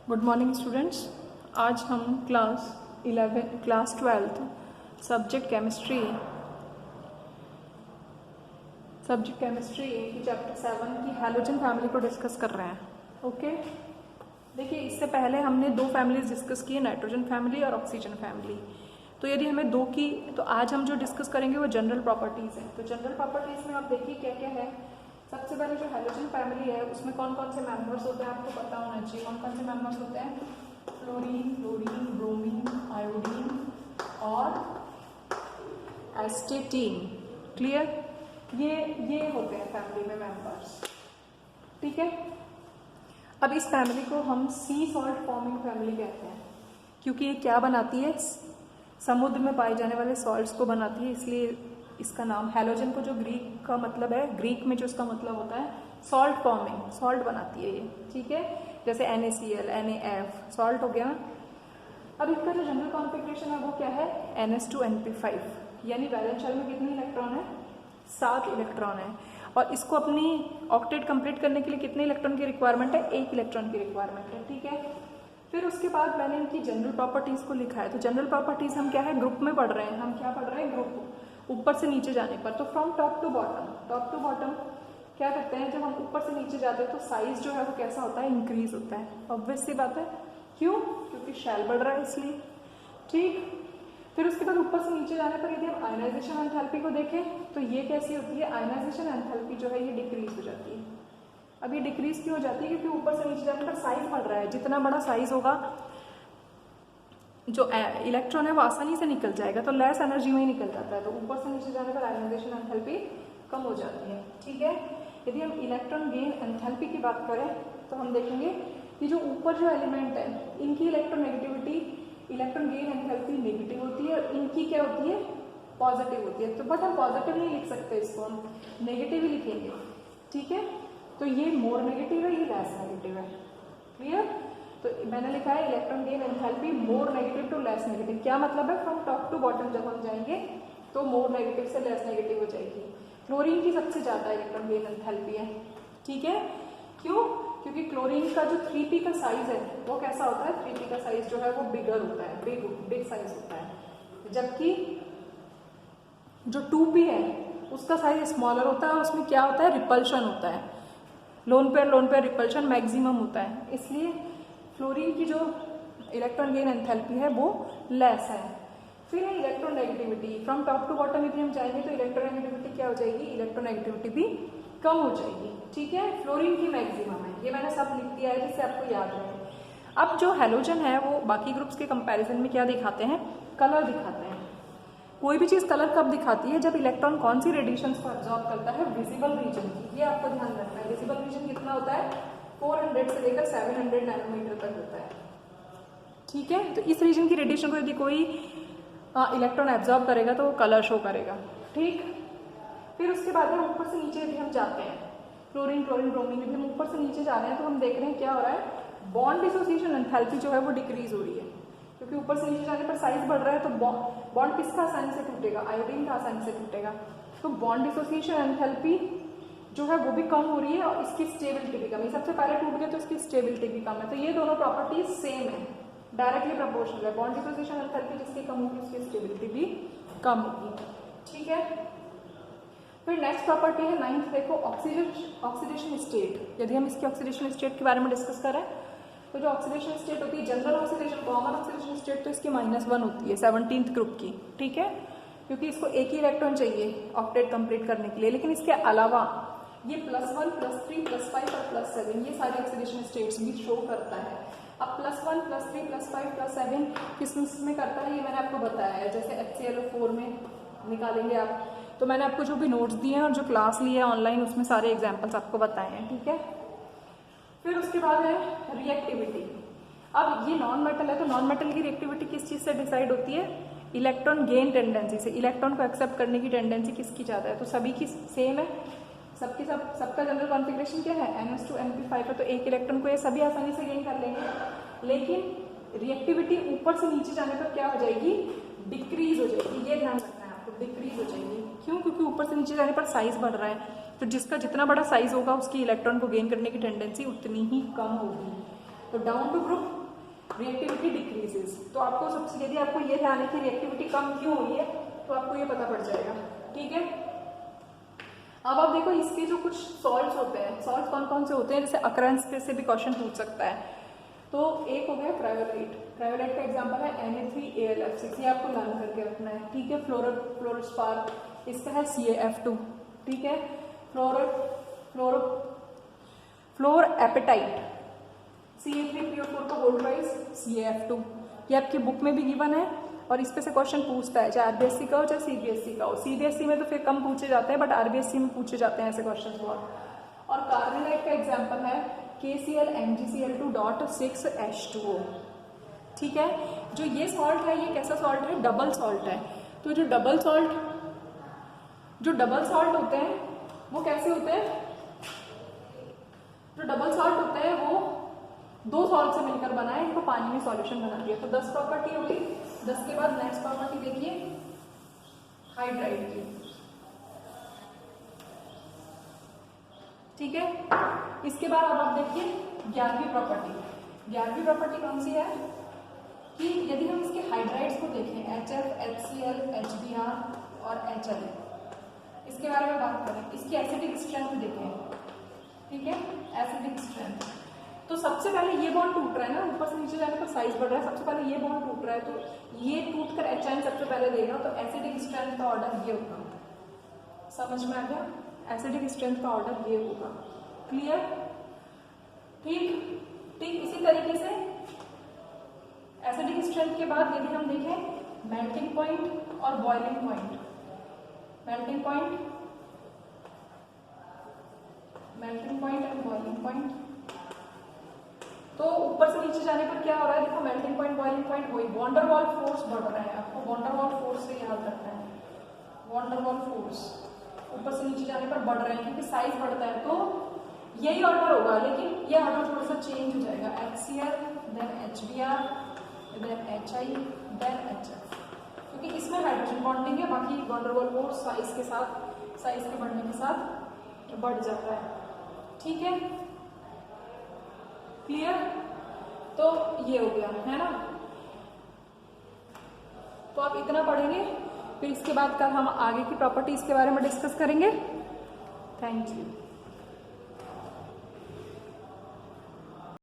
Good morning students. आज हम class 12th subject chemistry की चैप्टर 7 की हैलोजन फैमिली को डिस्कस कर रहे हैं। ओके, देखिए इससे पहले हमने दो फैमिलीज डिस्कस की, नाइट्रोजन फैमिली और ऑक्सीजन फैमिली। तो यदि हमें दो की, तो आज हम जो डिस्कस करेंगे वो जनरल प्रॉपर्टीज़ हैं। तो जनरल प्रॉपर्टीज़ में आप देखिए क्या क्या है। सबसे पहले जो हैलोजन फैमिली है उसमें कौन कौन से मेंबर्स होते हैं आपको पता होना चाहिए। कौन कौन से मेंबर्स होते हैं? फ्लोरीन, क्लोरीन, ब्रोमीन, आयोडीन और एस्टेटीन। क्लियर? ये होते हैं फैमिली में मेंबर्स। ठीक है, अब इस फैमिली को हम सी सॉल्ट फॉर्मिंग फैमिली कहते हैं, क्योंकि ये क्या बनाती है? समुद्र में पाए जाने वाले सॉल्ट्स को बनाती है, इसलिए इसका नाम हैलोजन को, जो ग्रीक का मतलब है, ग्रीक में जो इसका मतलब होता है सॉल्ट फॉर्मिंग, सॉल्ट बनाती है ये। ठीक है, जैसे NaCl, NaF सॉल्ट हो गया। अब इसका जो जनरल कॉन्फ़िगरेशन है वो क्या है? NH2NP5, यानी वैलेंस शेल में कितने इलेक्ट्रॉन है? 7 इलेक्ट्रॉन है। और इसको अपनी ऑक्टेट कंप्लीट करने के लिए कितने इलेक्ट्रॉन की रिक्वायरमेंट है? 1 इलेक्ट्रॉन की रिक्वायरमेंट है। ठीक है, फिर उसके बाद मैंने इनकी जनरल प्रॉपर्टीज़ को लिखा है। तो जनरल प्रॉपर्टीज़ हम क्या है? ग्रुप में पढ़ रहे हैं। हम क्या पढ़ रहे हैं? ग्रुप, ऊपर से नीचे जाने पर। तो फ्रॉम टॉप टू बॉटम क्या करते हैं? जब हम ऊपर से नीचे जाते हैं तो साइज जो है वो कैसा होता है? इंक्रीज होता है। ऑब्वियस सी बात है, क्यों? क्योंकि शेल बढ़ रहा है इसलिए। ठीक, फिर उसके बाद ऊपर से नीचे जाने पर यदि हम आयनाइजेशन एंथैल्पी को देखें तो ये कैसी होती है? आयनाइजेशन एंथैल्पी जो है ये डिक्रीज हो जाती है। अब ये डिक्रीज क्यों हो जाती है? क्योंकि ऊपर से नीचे जाने पर साइज बढ़ रहा है। जितना बड़ा साइज होगा, जो इलेक्ट्रॉन है वो आसानी से निकल जाएगा, तो लेस एनर्जी में ही निकल जाता है। तो ऊपर से नीचे जाने पर आयनाइजेशन एंथैल्पी कम हो जाती है। ठीक है, यदि हम इलेक्ट्रॉन गेन एंथैल्पी की बात करें तो हम देखेंगे कि जो ऊपर जो एलिमेंट है इनकी electronegativity, electron gain enthalpy negative होती है, और इनकी क्या होती है? पॉजिटिव होती है। तो बट हम पॉजिटिव नहीं लिख सकते, इसको हम नेगेटिव ही लिखेंगे। ठीक है, तो ये मोर नेगेटिव है, ये लेस नेगेटिव है। क्लियर? तो मैंने लिखा है electron gain enthalpy more negative to less negative. क्या मतलब है? फ्रॉम टॉप टू बॉटम जब हम जाएंगे तो मोर नेगेटिव से लेस नेगेटिव हो जाएगी। क्लोरीन की सबसे ज्यादा इलेक्ट्रॉन गेन एंथैल्पी है। ठीक है, क्यों? क्योंकि क्लोरीन का जो 3p का साइज है वो कैसा होता है? 3p का साइज जो है वो बिगर होता है, बिग साइज होता है, जबकि जो 2p है उसका साइज स्मॉलर होता है। उसमें क्या होता है? रिपल्शन होता है, लोन पेयर रिपल्शन मैक्सिमम होता है। इसलिए फ्लोरीन की जो इलेक्ट्रॉन गेन एंथैल्पी है वो लेस है। फिर है electronegativity. From top to bottom यदि हम जाएंगे तो इलेक्ट्रोनेगेटिविटी क्या हो जाएगी? इलेक्ट्रोनेगेटिविटी भी कम हो जाएगी। ठीक है, फ्लोरीन की मैक्सिमम है। ये मैंने सब लिख दिया है जिससे आपको याद रहे। अब जो हैलोजन है वो बाकी ग्रुप्स के कंपैरिजन में क्या दिखाते हैं? कलर दिखाते हैं। कोई भी चीज कलर कब दिखाती है? जब इलेक्ट्रॉन कौन सी रेडिएशंस को एब्जॉर्ब करता है? विजिबल रीजन की। ये आपको ध्यान रखना है। विजिबल रीजन कितना होता है? 400 से लेकर 700 नैनोमीटर तक होता है। ठीक है, तो इस रीजन की रेडिएशन को यदि कोई इलेक्ट्रॉन एब्जॉर्ब करेगा तो वो कलर शो करेगा। ठीक, फिर उसके बाद में ऊपर से नीचे यदि हम जाते हैं, क्लोरीन, ब्रोमीन, यदि हम ऊपर से नीचे जा रहे हैं तो हम देख रहे हैं क्या हो रहा है? बॉन्ड डिसोसिएशन एंथैल्पी जो है वो डिक्रीज हो रही है, क्योंकि ऊपर से नीचे जाने पर साइज बढ़ रहा है। तो बॉन्ड किसका आसानी से टूटेगा? आयोडीन का आसानी से टूटेगा। तो बॉन्ड डिसोसिएशन एंथैल्पी जो है वो भी कम हो रही है और इसकी स्टेबिलिटी भी कम है। सबसे पहले टूट गया तो इसकी स्टेबिलिटी भी कम है। तो ये दोनों प्रॉपर्टीज सेम है, डायरेक्टली प्रोपोर्शनल है। बॉन्ड डिसोसिएशन एंथैल्पी जिसकी कम होगी उसकी स्टेबिलिटी भी कम होगी। ठीक है, फिर नेक्स्ट प्रॉपर्टी है 9th, देखो ऑक्सीडेशन स्टेट। यदि हम इसके ऑक्सीडेशन स्टेट के बारे में डिस्कस करें तो जो ऑक्सीडेशन स्टेट होती है, general oxidation, common oxidation state, तो इसकी -1 होती है 17th ग्रुप की। ठीक है, क्योंकि इसको एक ही इलेक्ट्रॉन चाहिए ऑक्टेट कंप्लीट करने के लिए। लेकिन इसके अलावा ये +1, +3, +5 और +7 ये सारी ऑक्सीडेशन स्टेट्स भी शो करता है। अब +1, +3, +5, +7 किस में करता है ये मैंने आपको बताया है। जैसे HClO4 में निकालेंगे आप, तो मैंने आपको जो भी नोट्स दिए हैं और जो क्लास ली है ऑनलाइन उसमें सारे एग्जाम्पल्स आपको बताए हैं। ठीक है, फिर उसके बाद है रिएक्टिविटी। अब ये नॉन मेटल है तो नॉन मेटल की रिएक्टिविटी किस चीज से डिसाइड होती है? इलेक्ट्रॉन गेन टेंडेंसी से। इलेक्ट्रॉन को एक्सेप्ट करने की टेंडेंसी किसकी ज्यादा है? तो सभी की सेम है, सबका जनरल कॉन्फ़िगरेशन क्या है? NH2NP5 है, तो एक इलेक्ट्रॉन को ये सभी आसानी से गेन कर लेंगे। लेकिन रिएक्टिविटी ऊपर से नीचे जाने पर क्या हो जाएगी? डिक्रीज हो जाएगी। ये ध्यान रखना है आपको, डिक्रीज हो जाएगी। क्यों? क्योंकि ऊपर से नीचे जाने पर साइज बढ़ रहा है। तो जिसका जितना बड़ा साइज होगा उसकी इलेक्ट्रॉन को गेन करने की टेंडेंसी उतनी ही कम होगी। तो down to group reactivity decreases. तो आपको सबसे, यदि आपको ये ध्यान है कि रिएक्टिविटी कम क्यों हुई है तो आपको ये पता पड़ जाएगा। ठीक है, अब आप देखो इसके जो कुछ सॉल्ट्स होते हैं, सॉल्ट्स कौन कौन से होते हैं, जैसे अकरेंस से भी क्वेश्चन पूछ सकता है। तो एक हो गया क्रायोलेट, क्रायोलेट का एग्जांपल है Na3AlF6, ये आपको लर्न करके रखना है। ठीक है, फ्लोरोस्पार, इसका है CaF2। ठीक है, फ्लोर एपेटाइट CA3PO4 का गोल्ड प्राइस CaF2, ये आपकी बुक में भी गिवन है और इस पे से क्वेश्चन पूछता है, चाहे RBSC का हो चाहे CBSE का हो। CBSE में तो फिर कम पूछे जाते हैं, बट RBSC में पूछे जाते हैं ऐसे क्वेश्चन बहुत। और कार्बोनाइट का एग्जांपल है KCl MgCl2.6H2O। ठीक है, जो ये सॉल्ट है ये कैसा सॉल्ट है, डबल सॉल्ट है। तो जो डबल सॉल्ट होते हैं वो कैसे होते हैं, जो डबल सॉल्ट होते हैं वो दो सॉल्ट से मिलकर बना है, इनको पानी में सॉल्यूशन बना दिया। तो 10 प्रॉपर्टी होगी। 10 के बाद नेक्स्ट प्रॉपर्टी देखिए हाइड्राइड की। ठीक है, इसके बाद अब आप देखिए 11वीं प्रॉपर्टी। 11वीं प्रॉपर्टी कौन सी है कि यदि हम इसके हाइड्राइड्स को देखें HF, HCl, HBr और HL, इसके बारे में बात करें, इसकी एसिडिक स्ट्रेंथ देखें। ठीक है, एसिडिक स्ट्रेंथ, तो सबसे पहले ये बॉन्ड टूट रहा है ना, ऊपर से नीचे जाने पर साइज बढ़ रहा है, सबसे पहले ये बॉन्ड टूट रहा है, तो ये टूट कर H सबसे पहले देगा, तो एसिडिक स्ट्रेंथ का ऑर्डर ये होगा। समझ में आ गया, एसिडिक स्ट्रेंथ का ऑर्डर ये होगा। क्लियर? ठीक, इसी तरीके से एसिडिक स्ट्रेंथ के बाद यदि हम देखें मेल्टिंग पॉइंट और boiling point, melting point and boiling point, तो ऊपर से नीचे जाने पर क्या हो रहा है, देखो मेल्टिंग पॉइंट बॉइलिंग पॉइंट वही, वॉन डेर वाल फोर्स बढ़ रहा है। आपको वॉन डेर वाल फोर्स से याद रखना है, वॉन डेर वाल फोर्स ऊपर से नीचे जाने पर बढ़ रहे हैं क्योंकि साइज बढ़ता है, तो यही ऑर्डर होगा, लेकिन ये ऑर्डर थोड़ा सा चेंज हो जाएगा। HCl, then HBr, then HI, then HF, क्योंकि इसमें हाइड्रोजन बॉन्डिंग है, बाकी van der Waals force size के बढ़ने के साथ बढ़ जाता है। ठीक है, क्लियर? तो ये हो गया है ना, तो आप इतना पढ़ेंगे, फिर इसके बाद कल हम आगे की प्रॉपर्टीज के बारे में डिस्कस करेंगे। Thank you.